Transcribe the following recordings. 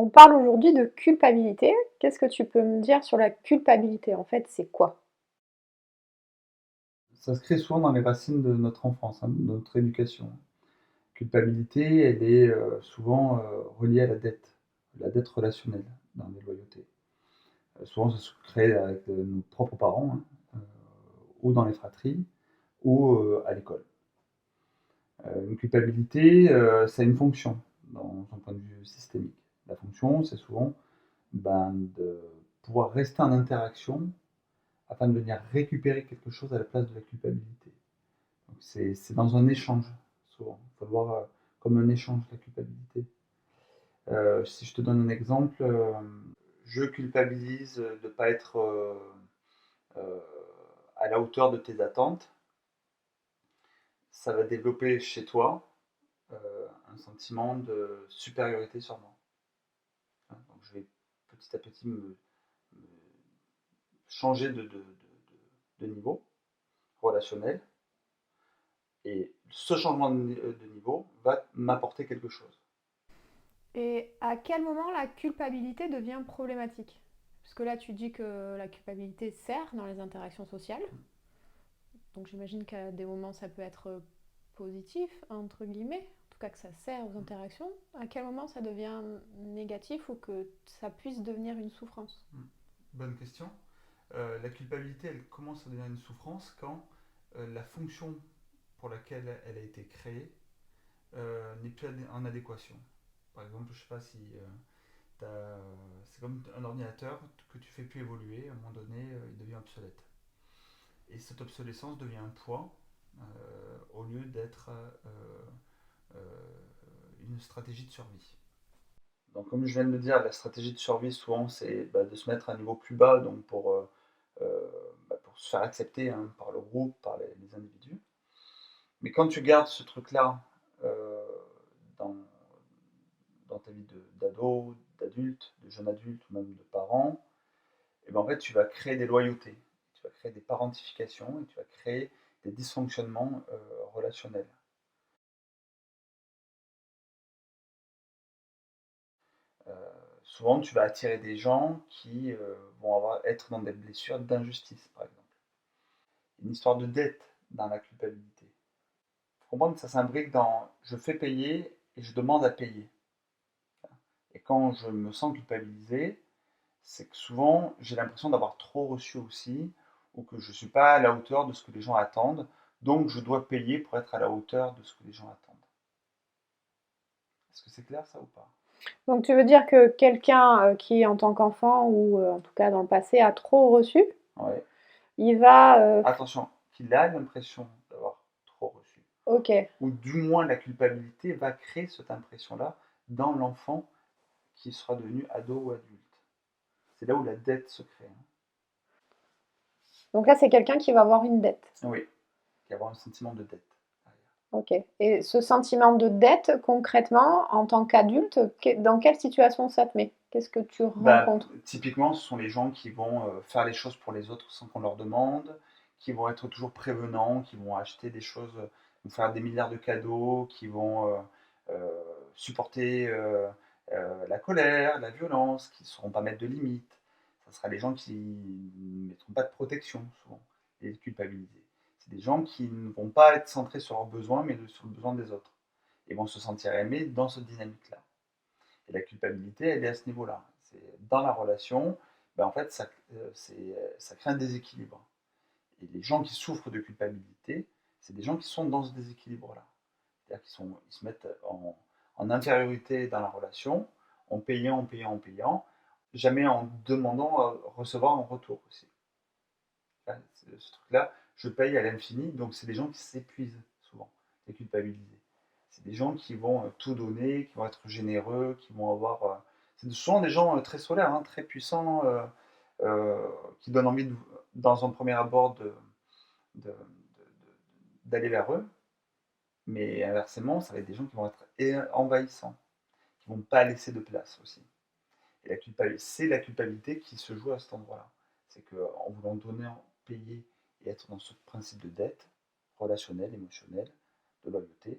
On parle aujourd'hui de culpabilité. Qu'est-ce que tu peux me dire sur la culpabilité? En fait, c'est quoi? Ça se crée souvent dans les racines de notre enfance, de notre éducation. Culpabilité, elle est souvent reliée à la dette relationnelle dans les loyautés. Souvent, ça se crée avec nos propres parents, ou dans les fratries, ou à l'école. Une culpabilité, ça a une fonction dans un point de vue systémique. La fonction, c'est souvent de pouvoir rester en interaction afin de venir récupérer quelque chose à la place de la culpabilité. C'est dans un échange, souvent. Il faut le voir comme un échange, la culpabilité. Si je te donne un exemple, je culpabilise de ne pas être euh, à la hauteur de tes attentes. Ça va développer chez toi un sentiment de supériorité sur moi. Donc je vais petit à petit me changer de niveau relationnel. Et ce changement de niveau va m'apporter quelque chose. Et à quel moment la culpabilité devient problématique? Parce que là, tu dis que la culpabilité sert dans les interactions sociales. Donc j'imagine qu'à des moments, ça peut être positif, entre guillemets. En tout cas, que ça sert aux interactions. À quel moment ça devient négatif ou que ça puisse devenir une souffrance? Bonne question. La culpabilité, elle commence à devenir une souffrance quand la fonction pour laquelle elle a été créée n'est plus en adéquation. Par exemple, je ne sais pas si c'est comme un ordinateur que tu fais plus évoluer, à un moment donné, il devient obsolète. Et cette obsolescence devient un poids au lieu d'être une stratégie de survie. Donc, comme je viens de le dire, la stratégie de survie, souvent, c'est de se mettre à un niveau plus bas, donc pour se faire accepter par le groupe, par les individus. Mais quand tu gardes ce truc-là euh, dans, dans ta vie d'ado, d'adulte, de jeune adulte ou même de parent, et ben en fait, tu vas créer des loyautés, tu vas créer des parentifications et tu vas créer des dysfonctionnements relationnels. Euh, Souvent, tu vas attirer des gens qui être dans des blessures d'injustice, par exemple. Une histoire de dette dans la culpabilité. Il faut comprendre que ça s'imbrique dans je fais payer et je demande à payer. Et quand je me sens culpabilisé, c'est que souvent j'ai l'impression d'avoir trop reçu aussi, ou que je ne suis pas à la hauteur de ce que les gens attendent, donc je dois payer pour être à la hauteur de ce que les gens attendent. Est-ce que c'est clair ça ou pas? Donc tu veux dire que quelqu'un qui, en tant qu'enfant ou en tout cas dans le passé, a trop reçu, Ouais. il va... Attention, qu'il a l'impression d'avoir trop reçu. ok. Ou du moins la culpabilité va créer cette impression-là dans l'enfant qui sera devenu ado ou adulte. C'est là où la dette se crée. Donc là, c'est quelqu'un qui va avoir une dette. Oui, il y avoir un sentiment de dette. Ok. Et ce sentiment de dette, concrètement, en tant qu'adulte, dans quelle situation ça te met? Qu'est-ce que tu rencontres? Typiquement, ce sont les gens qui vont faire les choses pour les autres sans qu'on leur demande, qui vont être toujours prévenants, qui vont acheter des choses, vont faire des milliards de cadeaux, qui vont euh, supporter la colère, la violence, qui ne sauront pas mettre de limites. Ce sera les gens qui ne mettront pas de protection, souvent, et culpabiliser. C'est des gens qui ne vont pas être centrés sur leurs besoins, mais sur le besoin des autres. Et vont se sentir aimés dans cette dynamique-là. Et la culpabilité, elle est à ce niveau-là. C'est dans la relation, en fait, ça crée un déséquilibre. Et les gens qui souffrent de culpabilité, c'est des gens qui sont dans ce déséquilibre-là. C'est-à-dire qu'ils se mettent en infériorité dans la relation, en payant, jamais en demandant à recevoir en retour aussi. Ce truc-là, je paye à l'infini, donc c'est des gens qui s'épuisent souvent, et culpabilisés. C'est des gens qui vont tout donner, qui vont être généreux, qui vont avoir. C'est souvent des gens très solaires, très puissants, qui donnent envie, dans un premier abord, de- d'aller vers eux. Mais inversement, ça va être des gens qui vont être envahissants, qui vont pas laisser de place aussi. Et c'est la culpabilité qui se joue à cet endroit-là. C'est qu'en voulant donner, payer et être dans ce principe de dette relationnelle, émotionnelle, de loyauté,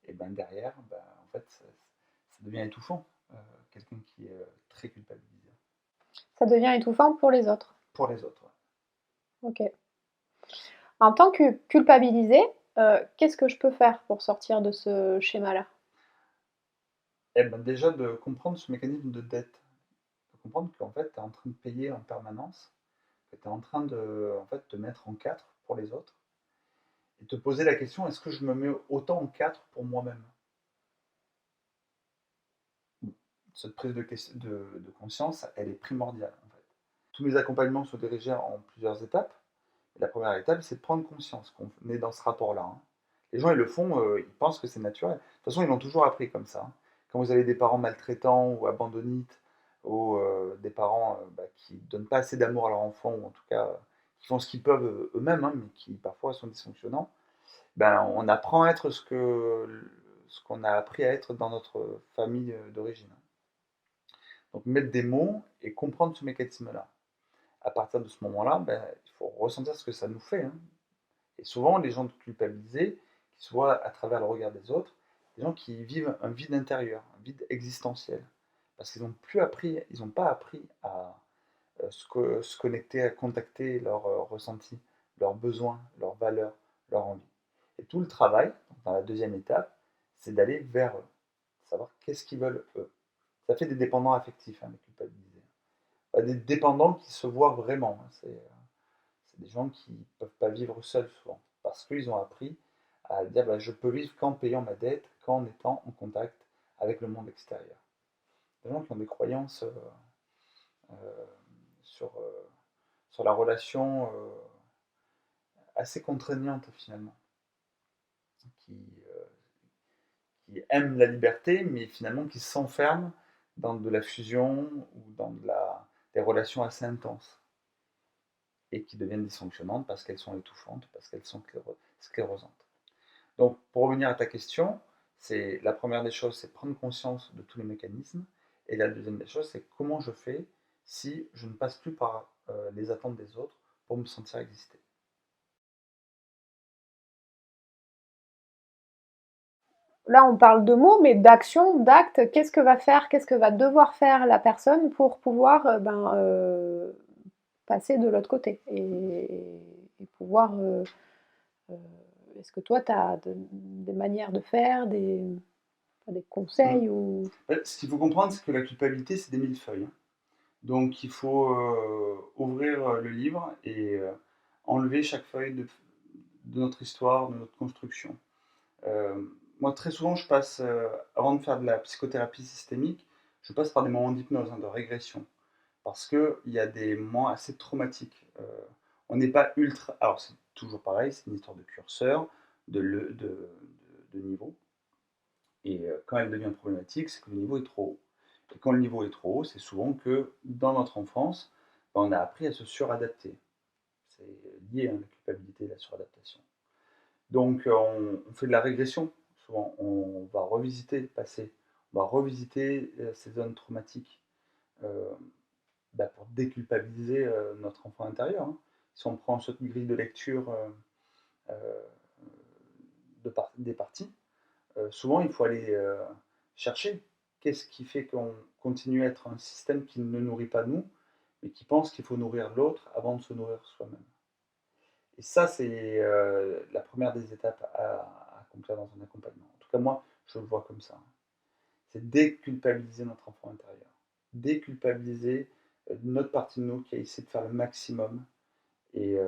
et ben derrière, en fait, ça devient étouffant. Quelqu'un Ça devient étouffant pour les autres. pour les autres. Ouais. Ok. En tant que culpabilisée, qu'est-ce que je peux faire pour sortir de ce schéma-là? Et ben déjà de comprendre ce mécanisme de dette, de comprendre qu'en fait tu es en train de payer en permanence, que tu es en train de en fait, te mettre en 4 pour les autres et te poser la question: «Est-ce que je me mets autant en 4 pour moi-même?» Cette prise de conscience, elle est primordiale, en fait. Tous mes accompagnements sont dirigés en plusieurs étapes. Et la première étape, c'est de prendre conscience qu'on est dans ce rapport-là, hein. Les gens, ils le font, ils pensent que c'est naturel. De toute façon, ils l'ont toujours appris comme ça, hein. Quand vous avez des parents maltraitants ou abandonnites ou des parents, qui ne donnent pas assez d'amour à leur enfant ou en tout cas, qui font ce qu'ils peuvent, eux-mêmes, hein, mais qui parfois sont dysfonctionnants, ben, on apprend à être ce qu'on a appris à être dans notre famille, d'origine. Donc mettre des mots et comprendre ce mécanisme-là. À partir de ce moment-là, ben, il faut ressentir ce que ça nous fait, hein. Et souvent, les gens culpabilisés, qui se voient à travers le regard des autres, des gens qui vivent un vide intérieur, un vide existentiel. Parce qu'ils n'ont plus appris, ils n'ont pas appris à se connecter, à contacter leurs ressentis, leurs besoins, leurs valeurs, leurs envies. Et tout le travail, dans la deuxième étape, c'est d'aller vers eux, savoir qu'est-ce qu'ils veulent eux. Ça fait des dépendants affectifs, hein, les culpabilisés. Des dépendants qui se voient vraiment, hein. C'est des gens qui ne peuvent pas vivre seuls souvent, parce qu'ils ont appris à dire bah, je peux vivre qu'en payant ma dette, qu'en étant en contact avec le monde extérieur. Des gens qui ont des croyances euh, sur, sur la relation assez contraignante finalement, qui, euh, qui aiment la liberté, mais finalement qui s'enferment dans de la fusion ou dans des relations assez intenses et qui deviennent dysfonctionnantes parce qu'elles sont étouffantes, parce qu'elles sont sclérosantes. Donc, pour revenir à ta question, c'est la première des choses, c'est prendre conscience de tous les mécanismes. Et la deuxième des choses, c'est comment je fais si je ne passe plus par les attentes des autres pour me sentir exister. Là, on parle de mots, mais d'action, d'acte. Qu'est-ce que va devoir faire la personne pour pouvoir passer de l'autre côté et pouvoir. Euh, Est-ce que toi, tu as des manières de faire, des Mm. conseils ou... Ce qu'il faut comprendre, c'est que la culpabilité, c'est des millefeuilles, hein. Donc, il faut ouvrir le livre et enlever chaque feuille de notre histoire, de notre construction. Euh, Moi, très souvent, avant de faire de la psychothérapie systémique, je passe par des moments d'hypnose, hein, de régression. Parce qu'il y a des moments assez traumatiques. On n'est pas ultra. Alors, c'est toujours pareil, c'est une histoire de curseur, de niveau. Et quand elle devient problématique, c'est que le niveau est trop haut. Et quand le niveau est trop haut, c'est souvent que dans notre enfance, ben, on a appris à se suradapter. C'est lié à la culpabilité et la suradaptation. Donc, on fait de la régression. Souvent, on va revisiter le passé, on va revisiter ces zones traumatiques euh, pour déculpabiliser notre enfant intérieur, hein. Si on prend cette grille de lecture euh, des parties, souvent il faut aller chercher qu'est-ce qui fait qu'on continue à être un système qui ne nourrit pas nous, mais qui pense qu'il faut nourrir l'autre avant de se nourrir soi-même. Et ça, c'est la première des étapes à accomplir dans un accompagnement. En tout cas, moi, je le vois comme ça. C'est déculpabiliser notre enfant intérieur. Déculpabiliser notre partie de nous qui a essayé de faire le maximum et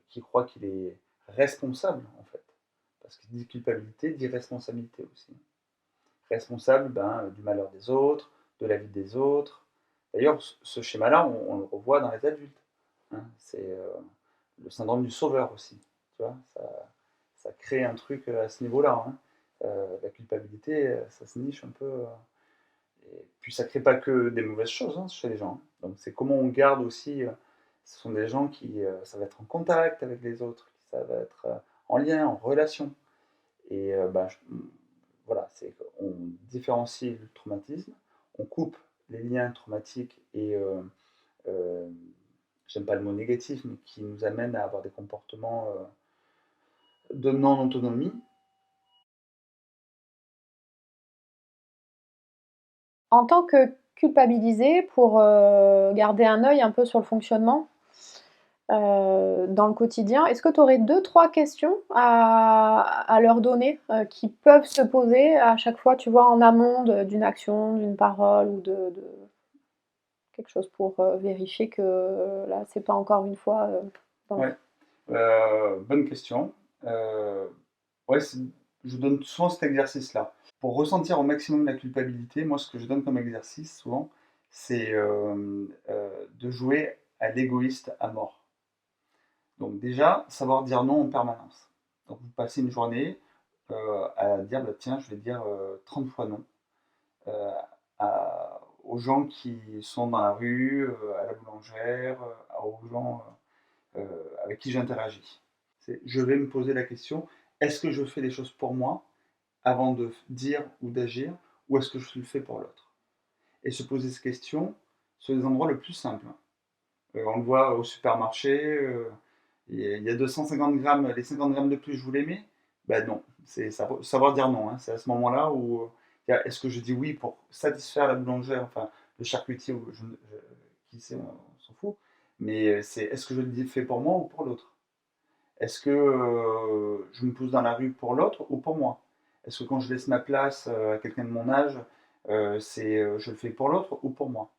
qui croit qu'il est responsable, en fait. Parce que dit culpabilité dit responsabilité aussi. Responsable du malheur des autres, de la vie des autres. D'ailleurs, ce schéma-là, on le revoit dans les adultes, hein. C'est le syndrome du sauveur aussi. Tu vois, ça crée un truc à ce niveau-là, hein. La culpabilité, ça se niche un peu. Et puis ça ne crée pas que des mauvaises choses, hein, chez les gens, hein. Donc c'est comment on garde aussi. Ce sont des gens qui, ça va être en contact avec les autres, ça va être en lien, en relation. Et voilà, c'est qu'on différencie le traumatisme, on coupe les liens traumatiques et euh, j'aime pas le mot négatif, mais qui nous amènent à avoir des comportements de non-autonomie. En tant que culpabiliser pour garder un œil un peu sur le fonctionnement dans le quotidien. Est-ce que tu aurais 2-3 questions à leur donner qui peuvent se poser à chaque fois, tu vois, en amont d'une action, d'une parole ou de quelque chose pour vérifier que là, c'est pas encore une fois dans le... Ouais, bonne question. Ouais, je donne souvent cet exercice-là. Pour ressentir au maximum la culpabilité, moi, ce que je donne comme exercice, souvent, c'est de jouer à l'égoïste à mort. Donc déjà, savoir dire non en permanence. Donc vous passez une journée à dire, bah, tiens, je vais dire 30 fois non euh, aux gens qui sont dans la rue, à la boulangère, aux gens avec qui j'interagis. Je vais me poser la question, est-ce que je fais les choses pour moi avant de dire ou d'agir, ou est-ce que je le fais pour l'autre? Et se poser ces questions sur les endroits le plus simples. On le voit au supermarché, il y a 250 grammes, les 50 grammes de plus, je vous les mets? Ben non, c'est savoir dire non. Hein. C'est à ce moment-là où est-ce que je dis oui pour satisfaire la boulangère, enfin le charcutier, ou qui sait, on s'en fout, mais c'est est-ce que je le fais pour moi ou pour l'autre? Est-ce que je me pose dans la rue pour l'autre ou pour moi? Est-ce que quand je laisse ma place à quelqu'un de mon âge, je le fais pour l'autre ou pour moi?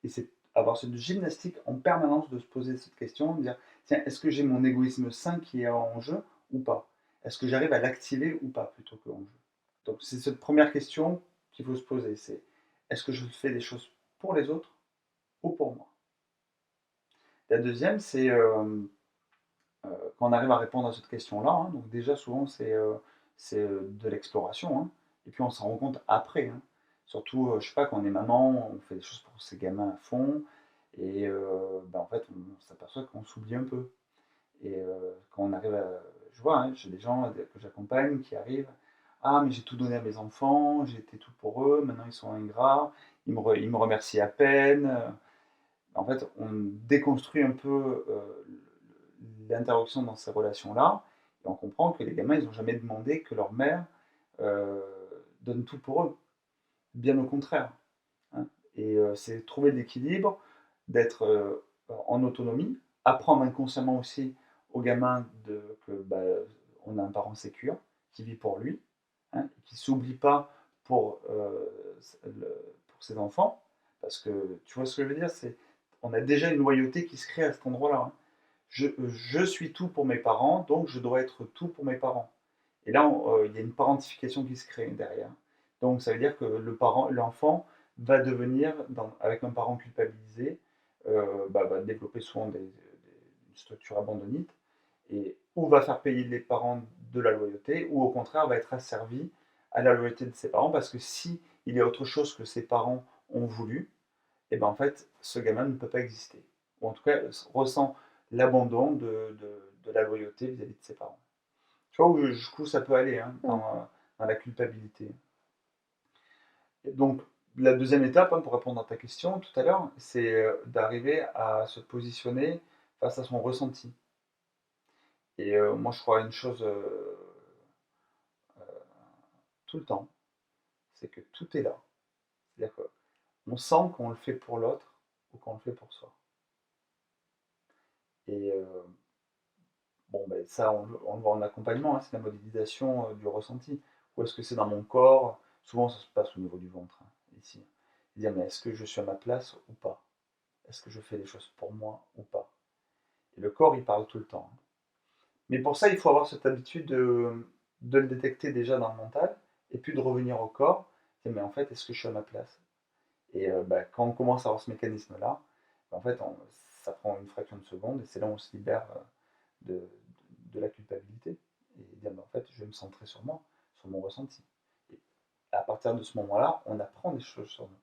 Et c'est avoir cette gymnastique en permanence de se poser cette question, de dire, tiens, est-ce que j'ai mon égoïsme sain qui est en jeu ou pas? Est-ce que j'arrive à l'activer ou pas plutôt que en jeu? Donc c'est cette première question qu'il faut se poser, c'est est-ce que je fais des choses pour les autres ou pour moi? La deuxième, c'est quand on arrive à répondre à cette question-là, hein, donc déjà souvent c'est de l'exploration, hein, et puis on s'en rend compte après, hein. Surtout, je sais pas, quand on est maman, on fait des choses pour ses gamins à fond, et en fait on s'aperçoit qu'on s'oublie un peu. Et quand on arrive à... Je vois, hein, j'ai des gens que j'accompagne qui arrivent, ah mais j'ai tout donné à mes enfants, j'ai été tout pour eux, maintenant ils sont ingrats, ils me remercient à peine. En fait, on déconstruit un peu l'interruption dans ces relations-là, et on comprend que les gamins, ils n'ont jamais demandé que leur mère euh, donne tout pour eux. Bien au contraire. Hein. Et c'est trouver l'équilibre, d'être en autonomie, apprendre inconsciemment aussi aux gamins que on a un parent sécure, qui vit pour lui, hein, qui ne s'oublie pas pour, pour ses enfants, parce que tu vois ce que je veux dire, c'est on a déjà une loyauté qui se crée à cet endroit-là. Hein. Je suis tout pour mes parents, donc je dois être tout pour mes parents. Et là, il y a une parentification qui se crée derrière. Donc ça veut dire que l'enfant va devenir, avec un parent culpabilisé, va développer souvent une structure abandonnite, et ou va faire payer les parents de la loyauté, ou au contraire va être asservi à la loyauté de ses parents, parce que si il y a autre chose que ses parents ont voulu, et ben en fait, ce gamin ne peut pas exister. Ou en tout cas, ressent l'abandon de la loyauté vis-à-vis de ses parents. Tu vois où jusqu'où ça peut aller, hein, Mm. dans la culpabilité. Et donc, la deuxième étape, hein, pour répondre à ta question tout à l'heure, c'est d'arriver à se positionner face à son ressenti. Et moi, je crois à une chose tout le temps, c'est que tout est là. C'est-à-dire qu'on sent qu'on le fait pour l'autre ou qu'on le fait pour soi. Et bon, ben, ça, on le voit en accompagnement, hein, c'est la modélisation du ressenti. Ou est-ce que c'est dans mon corps? Souvent, ça se passe au niveau du ventre, hein, ici. Dire, mais est-ce que je suis à ma place ou pas? Est-ce que je fais les choses pour moi ou pas? Et le corps, il parle tout le temps. Hein. Mais pour ça, il faut avoir cette habitude de le détecter déjà dans le mental, et puis de revenir au corps. Dire, mais en fait, est-ce que je suis à ma place? Et quand on commence à avoir ce mécanisme-là, en fait, ça prend une fraction de seconde, et c'est là où on se libère de, de la culpabilité. Et dire, en fait, je vais me centrer sur moi, sur mon ressenti. Et à partir de ce moment-là, on apprend des choses sur nous.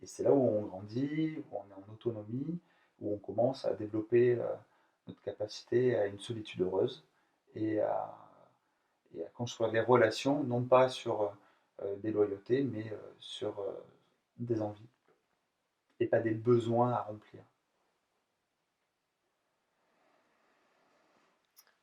Et c'est là où on grandit, où on est en autonomie, où on commence à développer notre capacité à une solitude heureuse, et à, et à construire des relations, non pas sur des loyautés, mais sur des envies, et pas des besoins à remplir.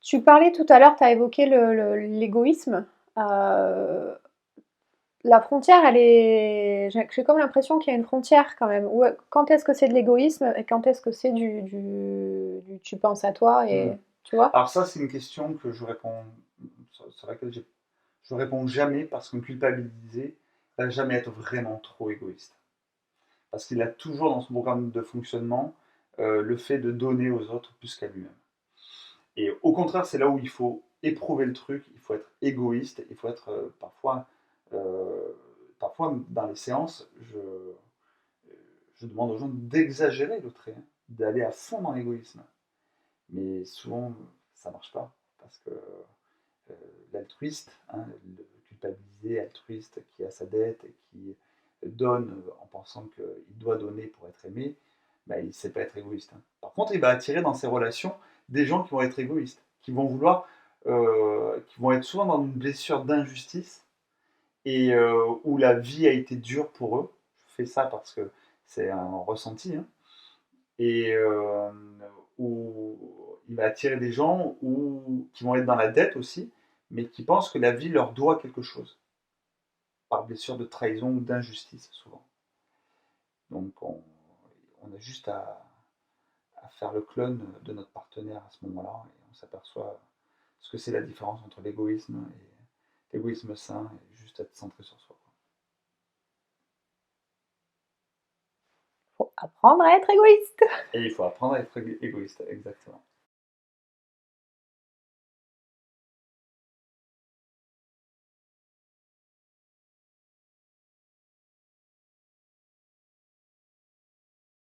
Tu parlais tout à l'heure, tu as évoqué l'égoïsme. Euh, la frontière, elle est. J'ai comme l'impression qu'il y a une frontière quand même. Quand est-ce que c'est de l'égoïsme et quand est-ce que c'est tu penses à toi Mmh. et. Tu vois? Alors ça, c'est une question que je réponds sur laquelle je réponds jamais parce qu'un culpabilisé va jamais être vraiment trop égoïste. Parce qu'il a toujours dans son programme de fonctionnement le fait de donner aux autres plus qu'à lui-même. Et au contraire, c'est là où il faut éprouver le truc, il faut être égoïste, il faut être euh, parfois dans les séances, je demande aux gens d'exagérer le trait, hein, d'aller à fond dans l'égoïsme. Mais souvent, ça marche pas parce que l'altruiste, hein, le culpabilisé altruiste qui a sa dette et qui donne en pensant qu'il doit donner pour être aimé, bah, il ne sait pas être égoïste, hein. Par contre, il va attirer dans ses relations des gens qui vont être égoïstes, qui vont vouloir, qui vont être souvent dans une blessure d'injustice et où la vie a été dure pour eux. Je fais ça parce que c'est un ressenti, hein, et où il va attirer des gens qui vont être dans la dette aussi, mais qui pensent que la vie leur doit quelque chose, par blessure de trahison ou d'injustice souvent. Donc on a juste à faire le clone de notre partenaire à ce moment-là, et on s'aperçoit ce que c'est la différence entre l'égoïsme et l'égoïsme sain, et juste être centré sur soi. Faut apprendre à être égoïste. Et il faut apprendre à être égoïste, exactement.